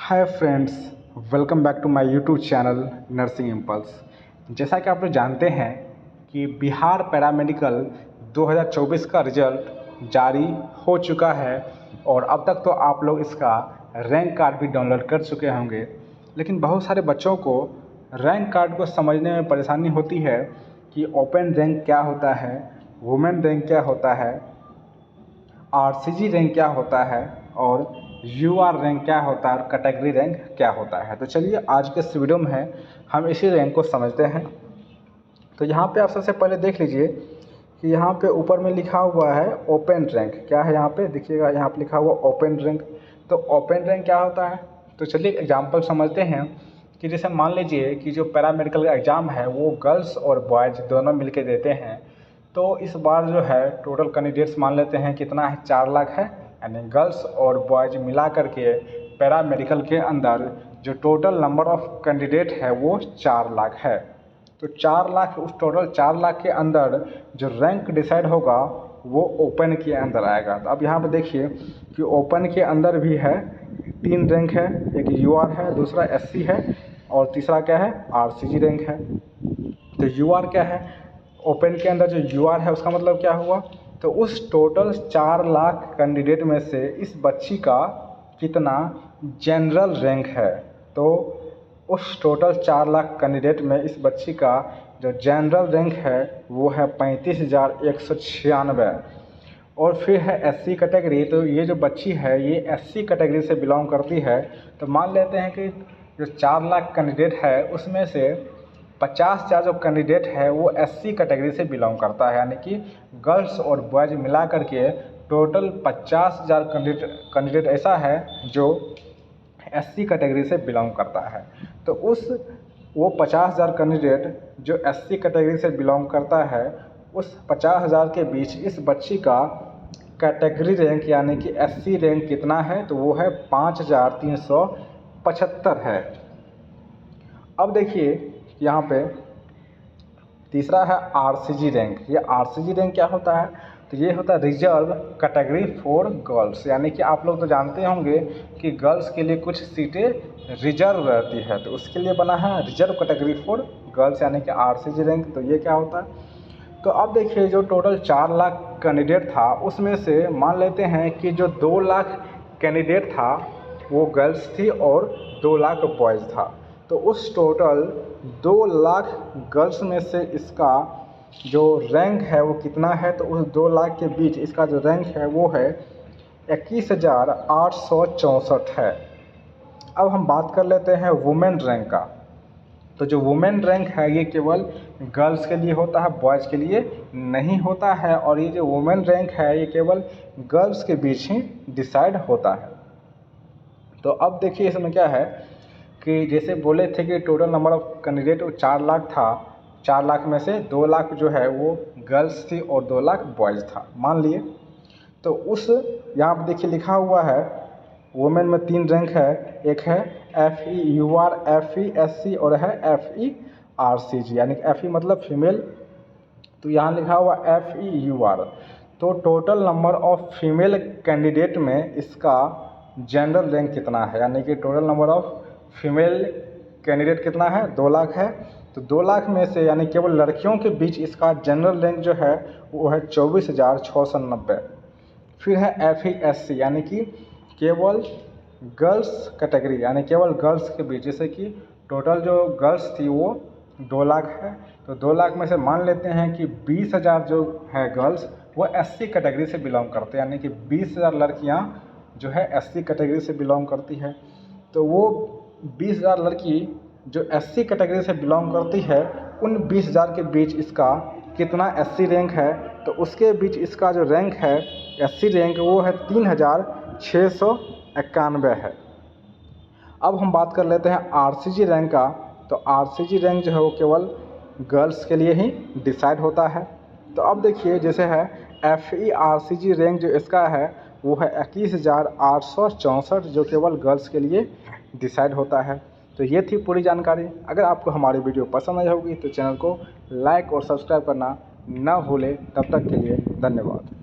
Hi friends, welcome back to my YouTube channel nursing impulse. जैसा कि आप लोग जानते हैं कि बिहार पैरामेडिकल 2024 का रिजल्ट जारी हो चुका है और अब तक तो आप लोग इसका रैंक कार्ड भी डाउनलोड कर चुके होंगे। लेकिन बहुत सारे बच्चों को रैंक कार्ड को समझने में परेशानी होती है कि ओपन रैंक क्या होता है, वुमेन रैंक क्या होता है, आरसीजी रैंक क्या होता है और यूआर रैंक क्या होता है और कैटेगरी रैंक क्या होता है। तो चलिए आज के इस वीडियो में हम इसी रैंक को समझते हैं। तो यहाँ पे आप सबसे पहले देख लीजिए कि यहाँ पे ऊपर में लिखा हुआ है ओपन रैंक। क्या है यहाँ पे देखिएगा, यहाँ पे लिखा हुआ ओपन रैंक। तो ओपन रैंक क्या होता है, तो चलिए एग्जाम्पल समझते हैं कि जैसे मान लीजिए कि जो पैरामेडिकल का एग्ज़ाम है वो गर्ल्स और बॉयज़ दोनों मिल के देते हैं। तो इस बार जो है टोटल कैंडिडेट्स मान लेते हैं कितना है, 4 लाख है। यानी गर्ल्स और बॉयज़ मिला करके पैरामेडिकल के अंदर जो टोटल नंबर ऑफ़ कैंडिडेट है वो 4 लाख है। तो 4 लाख, उस टोटल 4 लाख के अंदर जो रैंक डिसाइड होगा वो ओपन के अंदर आएगा। तो अब यहाँ पर देखिए कि ओपन के अंदर भी है 3 रैंक है, एक यूआर है, दूसरा एससी है और तीसरा क्या है, आरसीजी रैंक है। तो यूआर क्या है, ओपन के अंदर जो यूआर है उसका मतलब क्या हुआ, तो उस टोटल 4 लाख कैंडिडेट में से इस बच्ची का कितना जनरल रैंक है। तो उस टोटल 4 लाख कैंडिडेट में इस बच्ची का जो जनरल रैंक है वो है 35,196। और फिर है एससी कैटेगरी। तो ये जो बच्ची है ये एससी कैटेगरी से बिलोंग करती है। तो मान लेते हैं कि जो 4 लाख कैंडिडेट है उसमें से 50,000 जो कैंडिडेट है वो एससी कैटेगरी से बिलोंग करता है। यानी कि गर्ल्स और बॉयज़ मिला करके टोटल 50,000 कैंडिडेट ऐसा है जो एससी कैटेगरी से बिलोंग करता है। तो वो 50,000 कैंडिडेट जो एससी कैटेगरी से बिलोंग करता है उस 50,000 के बीच इस बच्ची का कैटेगरी रैंक यानी कि एससी रैंक कितना है, तो वो है 5,375 है। अब देखिए यहाँ पे तीसरा है आरसीजी रैंक। ये आरसीजी रैंक क्या होता है, तो ये होता है रिजर्व कैटेगरी फॉर गर्ल्स। यानी कि आप लोग तो जानते होंगे कि गर्ल्स के लिए कुछ सीटें रिजर्व रहती है, तो उसके लिए बना है रिजर्व कैटेगरी फॉर गर्ल्स यानी कि आरसीजी रैंक। तो ये क्या होता है, तो अब देखिए जो टोटल 4 लाख कैंडिडेट था उसमें से मान लेते हैं कि जो 2 लाख कैंडिडेट था वो गर्ल्स थी और 2 लाख बॉयज़ था। तो उस टोटल 2 लाख गर्ल्स में से इसका जो रैंक है वो कितना है, तो उस 2 लाख के बीच इसका जो रैंक है वो है 21,864 है। अब हम बात कर लेते हैं वुमेन रैंक का। तो जो वुमेन रैंक है ये केवल गर्ल्स के लिए होता है, बॉयज़ के लिए नहीं होता है। और ये जो वुमेन रैंक है ये केवल गर्ल्स के बीच ही डिसाइड होता है। तो अब देखिए इसमें क्या है कि जैसे बोले थे कि टोटल नंबर ऑफ़ कैंडिडेट वो 4 लाख था, 4 लाख में से 2 लाख जो है वो गर्ल्स थी और 2 लाख बॉयज़ था मान लिए। तो उस यहाँ पर देखिए लिखा हुआ है वुमेन में 3 रैंक है, एक है FE UR, FE SC और है FE RCG यानी कि FE मतलब फीमेल। तो यहाँ लिखा हुआ FE UR। तो total number of female candidate में इसका जनरल रैंक कितना है, यानी कि total number of female candidate कितना है, 2 लाख है। तो 2 लाख में से यानी केवल लड़कियों के बीच इसका जनरल रैंक जो है वो है 24,690। फिर है FE SC यानी कि केवल गर्ल्स कैटेगरी यानी केवल गर्ल्स के बीच, जैसे कि टोटल जो गर्ल्स थी वो 2 लाख है। तो 2 लाख में से मान लेते हैं कि 20,000 जो है गर्ल्स वो एससी कैटेगरी से बिलोंग करते हैं, यानी कि 20,000 लड़कियां जो है एससी कैटेगरी से बिलोंग करती है। तो वो 20,000 लड़की जो एससी कैटेगरी से बिलोंग करती है उन 20,000 के बीच इसका कितना एससी रैंक है, तो उसके बीच इसका जो रैंक है एससी रैंक वो है 3,691 है। अब हम बात कर लेते हैं आरसीजी रैंक का। तो आरसीजी रैंक जो है वो केवल गर्ल्स के लिए ही डिसाइड होता है। तो अब देखिए जैसे है FE RCG रैंक जो इसका है वो है 21,864 जो केवल गर्ल्स के लिए डिसाइड होता है। तो ये थी पूरी जानकारी। अगर आपको हमारी वीडियो पसंद आई होगी तो चैनल को लाइक और सब्सक्राइब करना ना भूलें। तब तक के लिए धन्यवाद।